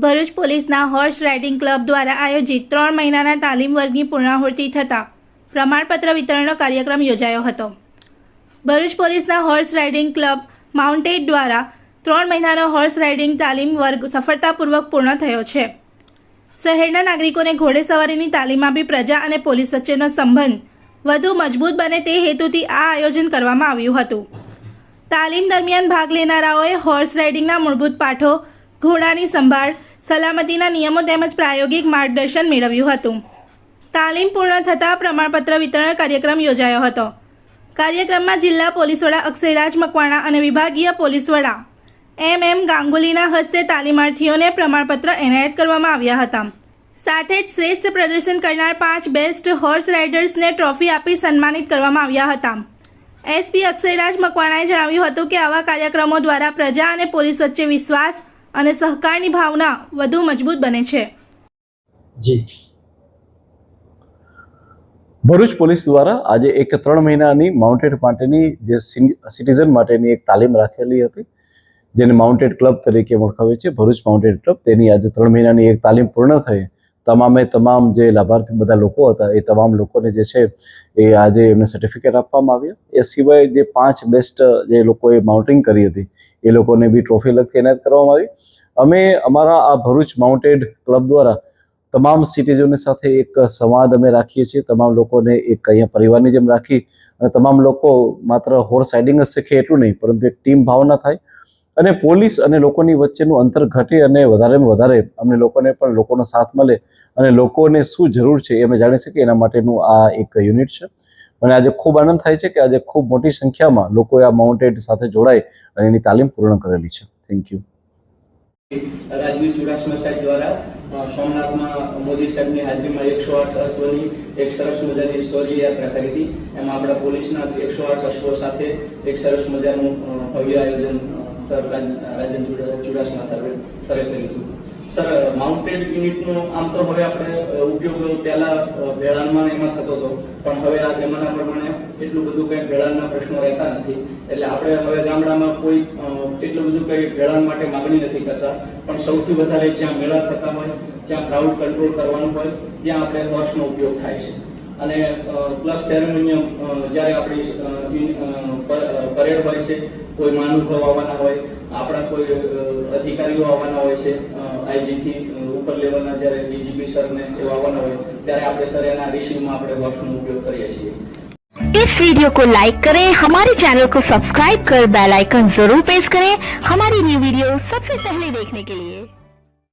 ભરૂચ પોલીસના horse riding club દ્વારા આયોજિત 3 મહિનાના તાલીમ વર્ગની પૂર્ણાહુતિ થતાં પ્રમાણપત્ર વિતરણનો કાર્યક્રમ યોજાયો હતો। ભરૂચ પોલીસના હોર્સ રાઇડિંગ ક્લબ માઉન્ટેડ દ્વારા 3 મહિનાનો હોર્સ રાઇડિંગ તાલીમ વર્ગ સફળતાપૂર્વક પૂર્ણ થયો છે। શહેરના નાગરિકોને ઘોડેસવારીની તાલીમ આપી પ્રજા અને પોલીસ વચ્ચેનો સંબંધ વધુ મજબૂત બને તે હેતુથી આ આયોજન કરવામાં આવ્યું હતું। તાલીમ દરમિયાન ભાગ લેનારાઓએ હોર્સ રાઇડિંગના મૂળભૂત પાઠો, ઘોડાની સંભાળ, સલામતીના નિયમો તેમજ પ્રાયોગિક માર્ગદર્શન મેળવ્યું હતું। તાલીમ પૂર્ણ થતાં પ્રમાણપત્ર વિતરણ કાર્યક્રમ યોજાયો હતો। કાર્યક્રમમાં જિલ્લા પોલીસ વડા અક્ષયરાજ મકવાણા અને વિભાગીય પોલીસ વડા MM ગાંગુલીના હસ્તે તાલીમાર્થીઓને પ્રમાણપત્ર એનાયત કરવામાં આવ્યા હતા। સાથે જ શ્રેષ્ઠ પ્રદર્શન કરનાર 5 બેસ્ટ હોર્સ રાઇડર્સને ટ્રોફી આપી સન્માનિત કરવામાં આવ્યા હતા। SP અક્ષયરાજ મકવાણાએ જણાવ્યું હતું કે આવા કાર્યક્રમો દ્વારા પ્રજા અને પોલીસ વચ્ચે વિશ્વાસ અને સહકારની ભાવના વધુ મજબૂત બને છે। જી ભરૂચ પોલીસ દ્વારા આજે એક 3 મહિનાની માઉન્ટેડ માટેની જે સિટીઝન માટેની એક તાલીમ રાખેલી હતી, જેને માઉન્ટેડ ક્લબ તરીકે ઓળખાવે છે, ભરૂચ માઉન્ટેડ ક્લબ। તેની આજે 3 મહિનાની એક તાલીમ પૂર્ણ થઈ। તમામ જે લાભાર્થી બધા લોકો હતા એ તમામ લોકોને જે છે એ આજે એમને સર્ટિફિકેટ આપવામાં આવ્યા। એ સિવાય જે 5 બેસ્ટ જે લોકોએ માઉન્ટિંગ કરી હતી એ લોકોને બી ટ્રોફી લગતી એનાયત કરવામાં આવી। અમે અમારા આ ભરૂચ માઉન્ટેડ ક્લબ દ્વારા તમામ સિટીઝનોની સાથે એક સંવાદ અમે રાખીએ છીએ। તમામ લોકોને એક અહીંયા પરિવારની જેમ રાખી અને તમામ લોકો માત્ર હોર્સ રાઇડિંગ જ શીખે એટલું નહીં, પરંતુ એક ટીમ ભાવના થાય અને પોલીસ અને લોકોની વચ્ચેનું અંતર ઘટે અને વધારેમાં વધારે અમને લોકોને પણ લોકોનો સાથ મળે અને લોકોને શું જરૂર છે એ અમે જાણી શકીએ, એના માટેનું આ એક યુનિટ છે। મને આજે ખૂબ આનંદ થાય છે કે આજે ખૂબ મોટી સંખ્યામાં લોકોએ આ માઉન્ટેડ સાથે જોડાઈ અને એની તાલીમ પૂર્ણ કરેલી છે। Thank you. રાજવી ચુડાસમા સાહેબ દ્વારા સોમનાથમાં મોદી સાહેબની હાજરીમાં 108 અશ્વની એક સરસ મજાની શૌર્ય યાત્રા કરી હતી। એમાં આપણા પોલીસના 108 અશ્વો સાથે એક સરસ મજાનું ભવ્ય આયોજન સર રાજન ચુડાસમા સરે કર્યું હતું। સર, માઉન્ટેડ યુનિટનો આમ તો હવે આપણે ઉપયોગ પહેલા ભેળાણમાં એમાં થતો હતો, પણ હવે આ જમાના પ્રમાણે એટલું બધું કંઈ ભેળાણના પ્રશ્નો રહેતા નથી। એટલે આપણે હવે ગામડામાં કોઈ એટલું બધું કંઈ ભેળાણ માટે માગણી નથી કરતા, પણ સૌથી વધારે જ્યાં મેળા થતા હોય, જ્યાં ક્રાઉડ કંટ્રોલ કરવાનું હોય, ત્યાં આપણે હોર્સનો ઉપયોગ થાય છે। અને પ્લસ સેરેમોનિયમ જ્યારે આપણી પરેડ હોય છે, કોઈ મહાનુભાવ આવવાના હોય, આપણા કોઈ અધિકારીઓ આવવાના હોય છે, IG થી ઉપર લેવલના જ્યારે DGP સરને એવા આવવાના હોય, ત્યારે આપણે સર એના રિસીવમાં આપણે હોર્સનો ઉપયોગ કરીએ છીએ। इस वीडियो को लाइक करें, हमारे चैनल को सब्सक्राइब कर बेल आइकन जरूर प्रेस करें हमारी न्यू वीडियो सबसे पहले देखने के लिए।